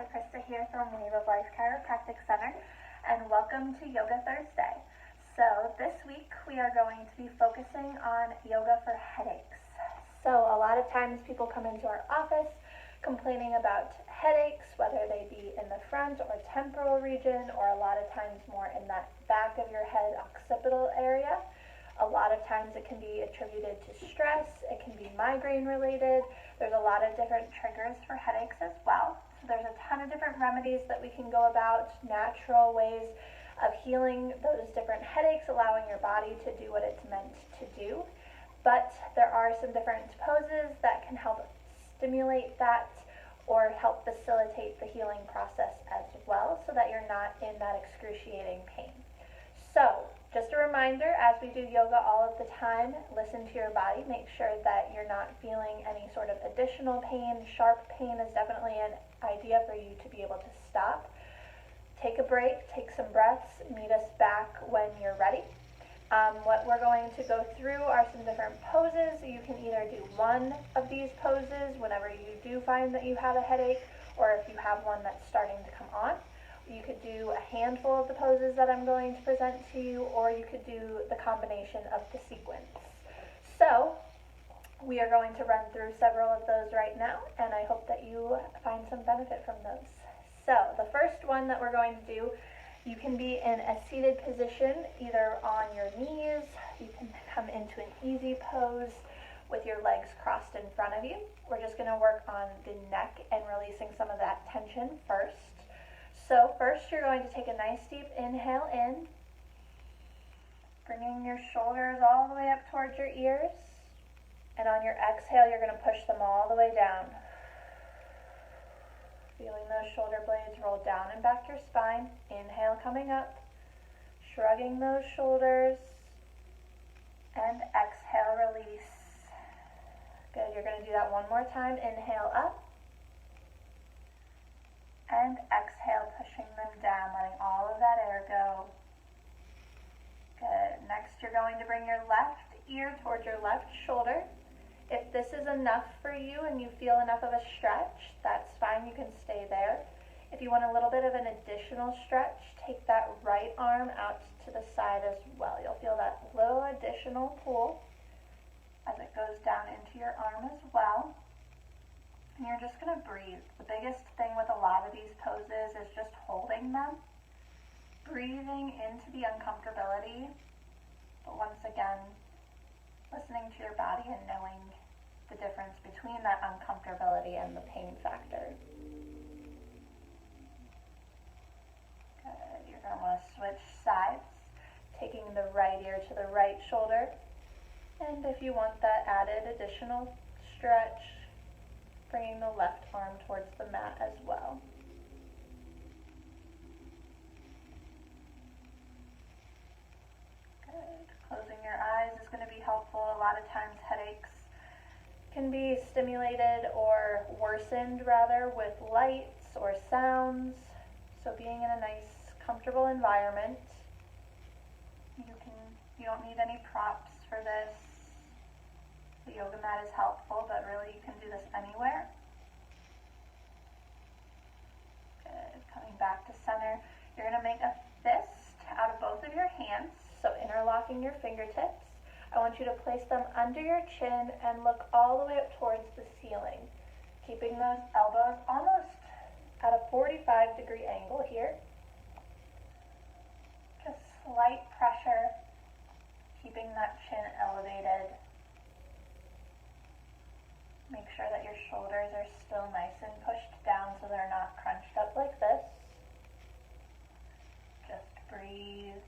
Dr. Krista here from Wave of Life Chiropractic Center, and welcome to Yoga Thursday. So this week we are going to be focusing on yoga for headaches. So a lot of times people come into our office complaining about headaches, whether they be in the front or temporal region, or a lot of times more in that back of your head occipital area. A lot of times it can be attributed to stress, it can be migraine related. There's a lot of different triggers for headaches as well. So there's a ton of different remedies that we can go about, natural ways of healing those different headaches, allowing your body to do what it's meant to do. But there are some different poses that can help stimulate that or help facilitate the healing process as well, so that you're not in that excruciating pain. So just a reminder, as we do yoga all of the time, listen to your body. Make sure that you're not feeling any sort of additional pain. Sharp pain is definitely an idea for you to be able to stop. Take a break, take some breaths, meet us back when you're ready. What we're going to go through are some different poses. You can either do one of these poses whenever you do find that you have a headache, or if you have one that's starting to come on. You could do a handful of the poses that I'm going to present to you, or you could do the combination of the sequence. So we are going to run through several of those right now, and I hope that you find some benefit from those. So the first one that we're going to do, you can be in a seated position, either on your knees. You can come into an easy pose with your legs crossed in front of you. We're just going to work on the neck and releasing some of that tension first. So first you're going to take a nice deep inhale in, bringing your shoulders all the way up towards your ears, and on your exhale you're going to push them all the way down. Feeling those shoulder blades roll down and back your spine. Inhale coming up, shrugging those shoulders, and exhale, release. Good, you're going to do that one more time. Inhale up, and exhale, pushing them down, letting all of that air go. Good. Next, you're going to bring your left ear towards your left shoulder. If this is enough for you and you feel enough of a stretch, that's fine, you can stay there. If you want a little bit of an additional stretch, take that right arm out to the side as well. You'll feel that little additional pull as it goes down into your arm as well. And you're just going to breathe. The biggest thing with a lot of these poses is just holding them, breathing into the uncomfortability, but once again, listening to your body and knowing the difference between that uncomfortability and the pain factor. Good. You're going to want to switch sides, taking the right ear to the right shoulder, and if you want that added additional stretch, bringing the left arm towards the mat as well. Good. Closing your eyes is going to be helpful. A lot of times headaches can be stimulated or worsened rather with lights or sounds. So being in a nice, comfortable environment, you don't need any props for this. The yoga mat is helpful, but really you can do this anywhere. Good. Coming back to center, you're going to make a fist out of both of your hands, so interlocking your fingertips. I want you to place them under your chin and look all the way up towards the ceiling, keeping those elbows almost at a 45-degree angle here. Just slight pressure, keeping that chin elevated. Make sure that your shoulders are still nice and pushed down so they're not crunched up like this. Just breathe.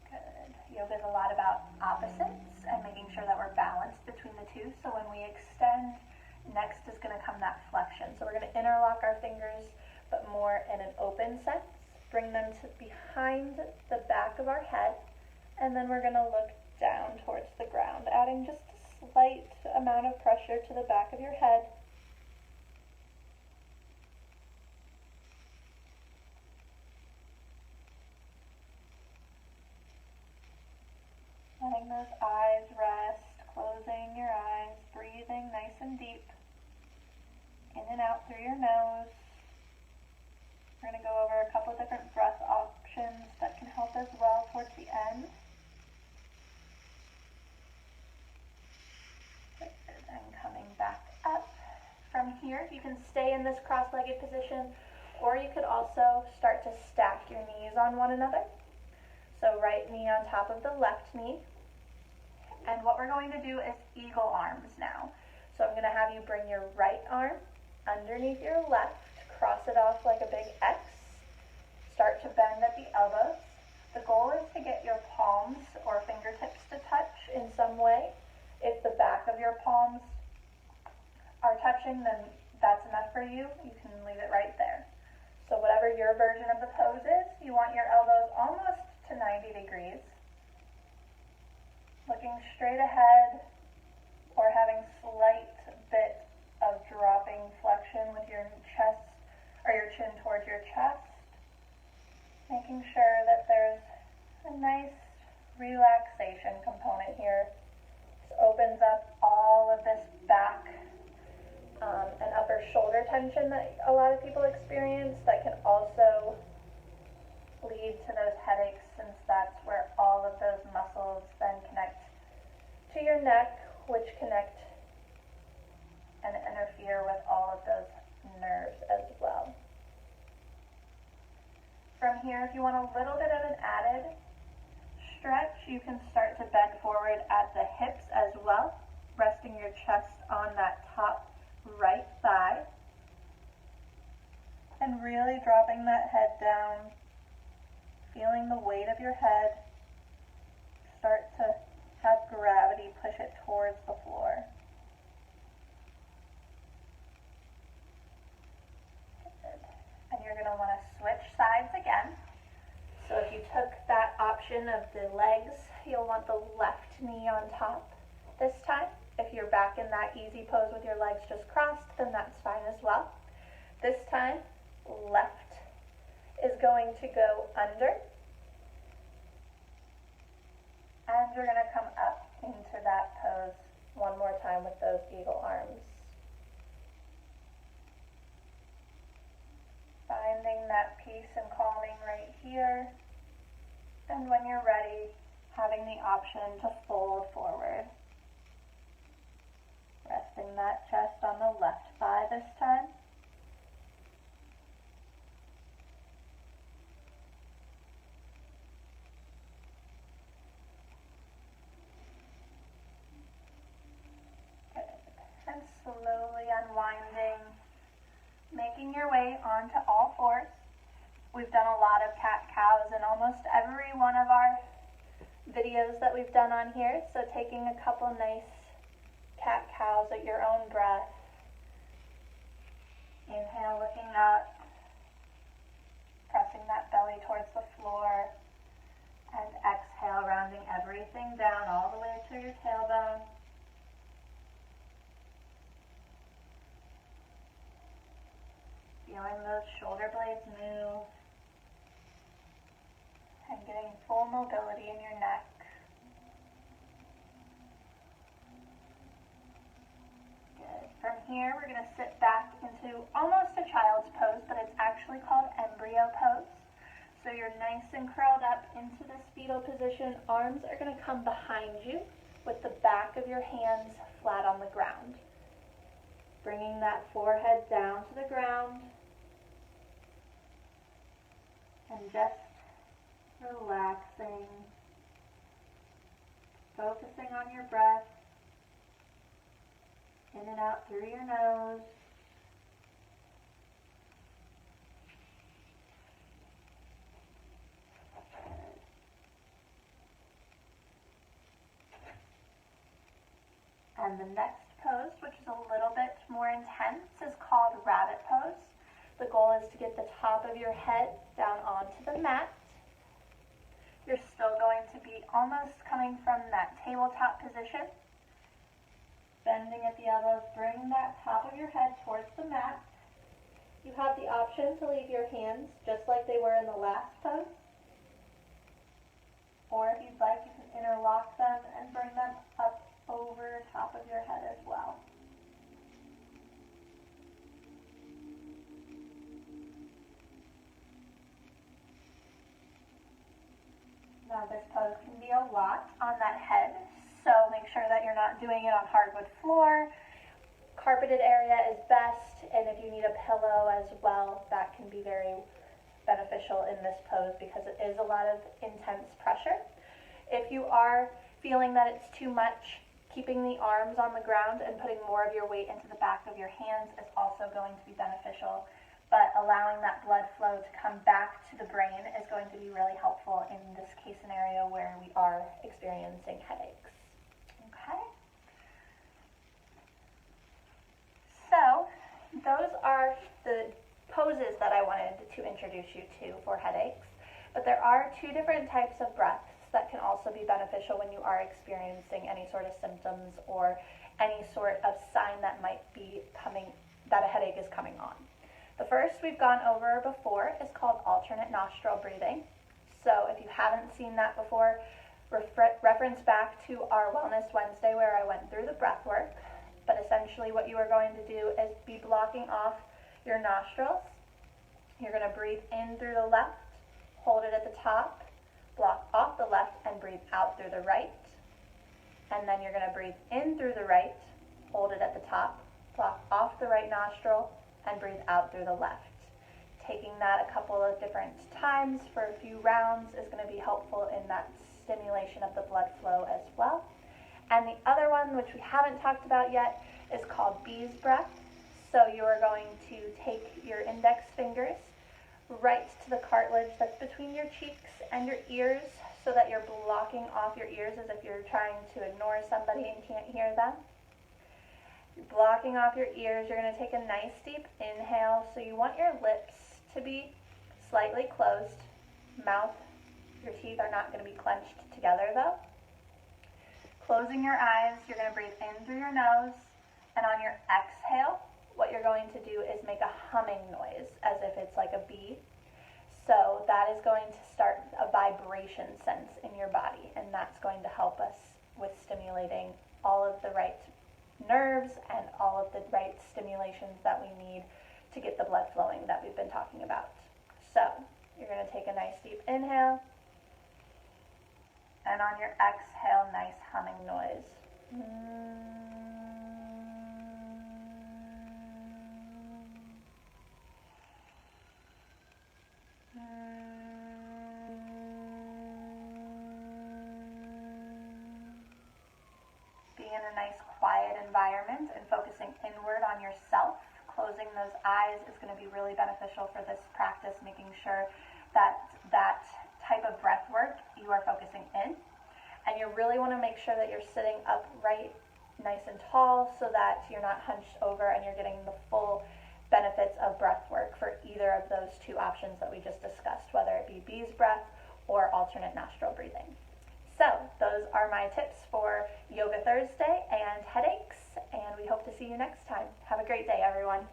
Good. Yoga is a lot about opposites and making sure that we're balanced between the two. So when we extend, next is going to come that flexion. So we're going to interlock our fingers, but more in an open sense. Bring them to behind the back of our head. And then we're going to look down towards the ground, adding just a slight amount of pressure to the back of your head. Letting those eyes rest, closing your eyes. and deep. In and out through your nose. We're going to go over a couple different breath options that can help as well towards the end. And coming back up. From here, you can stay in this cross-legged position, or you could also start to stack your knees on one another. So right knee on top of the left knee. And what we're going to do is eagle arms now. So I'm going to have you bring your right arm underneath your left, cross it off like a big X, start to bend at the elbows. The goal is to get your palms or fingertips to touch in some way. If the back of your palms are touching, then that's enough for you. You can leave it right there. So whatever your version of the pose is, you want your elbows almost to 90 degrees, looking straight ahead or having slight bit of dropping flexion with your chest or your chin towards your chest, making sure that there's a nice relaxation component here. This opens up all of this back and upper shoulder tension that a lot of people experience that can also lead to those headaches, since that's where all of those muscles then connect to your neck, which connect and interfere with all of those nerves as well. From here, if you want a little bit of an added stretch, you can start to bend forward at the hips as well, resting your chest on that top right thigh, and really dropping that head down, feeling the weight of your head start to have gravity push it towards the floor. Good. And you're going to want to switch sides again. So if you took that option of the legs, you'll want the left knee on top this time. If you're back in that easy pose with your legs just crossed, then that's fine as well. This time, left is going to go under, and you're going to come up into that pose one more time with those eagle arms. Finding that peace and calming right here, and when you're ready, having the option to fold forward. Resting that chest on the left thigh this time. Good. And slowly unwinding, making your way onto all fours. We've done a lot of cat-cows in almost every one of our videos that we've done on here, so taking a couple nice cat-cows at your own breath. Inhale, looking up, pressing that belly towards the floor, and exhale, rounding everything down all the way to your tailbone. Feeling those shoulder blades move, and getting full mobility in your neck. From here, we're going to sit back into almost a child's pose, but it's actually called embryo pose. So you're nice and curled up into this fetal position. Arms are going to come behind you with the back of your hands flat on the ground. Bringing that forehead down to the ground. And just relaxing. Focusing on your breath. In and out through your nose. And the next pose, which is a little bit more intense, is called rabbit pose. The goal is to get the top of your head down onto the mat. You're still going to be almost coming from that tabletop position. Bending at the elbows, bring that top of your head towards the mat. You have the option to leave your hands just like they were in the last pose. Or if you'd like, you can interlock them and bring them up over top of your head as well. Now this pose can be a lot on that head, so make sure that you're not doing it on hardwood floor. Carpeted area is best, and if you need a pillow as well, that can be very beneficial in this pose because it is a lot of intense pressure. If you are feeling that it's too much, keeping the arms on the ground and putting more of your weight into the back of your hands is also going to be beneficial, but allowing that blood flow to come back to the brain is going to be really helpful in this case scenario where we are experiencing headaches. Okay? So, those are the poses that I wanted to introduce you to for headaches, but there are two different types of breaths that can also be beneficial when you are experiencing any sort of symptoms or any sort of sign that might be coming, that a headache is coming on. The first we've gone over before is called alternate nostril breathing. So if you haven't seen that before, reference back to our Wellness Wednesday where I went through the breath work. But essentially what you are going to do is be blocking off your nostrils. You're going to breathe in through the left, hold it at the top, block off the left and breathe out through the right. And then you're going to breathe in through the right, hold it at the top, block off the right nostril, and breathe out through the left. Taking that a couple of different times for a few rounds is going to be helpful in that stimulation of the blood flow as well. And the other one, which we haven't talked about yet, is called bee's breath. So you are going to take your index fingers right to the cartilage that's between your cheeks and your ears so that you're blocking off your ears as if you're trying to ignore somebody and can't hear them. You're blocking off your ears. You're going to take a nice deep inhale. So you want your lips to be slightly closed. Mouth, your teeth are not going to be clenched together though. Closing your eyes, you're going to breathe in through your nose, and on your exhale, what you're going to do is make a humming noise as if it's like a bee. So that is going to start a vibration sense in your body, and that's going to help us with stimulating all of the right nerves and all of the right stimulations that we need to get the blood flowing that we've been talking about. So you're going to take a nice deep inhale, and on your exhale, nice humming noise. Being in a nice quiet environment and focusing inward on yourself, closing those eyes is going to be really beneficial for this practice, making sure that that type of breath work you are focusing in. And you really want to make sure that you're sitting upright, nice and tall, so that you're not hunched over and you're getting the full benefits of breath work for either of those two options that we just discussed, whether it be bee's breath or alternate nostril breathing. So those are my tips for Yoga Thursday and headaches, and we hope to see you next time. Have a great day, everyone.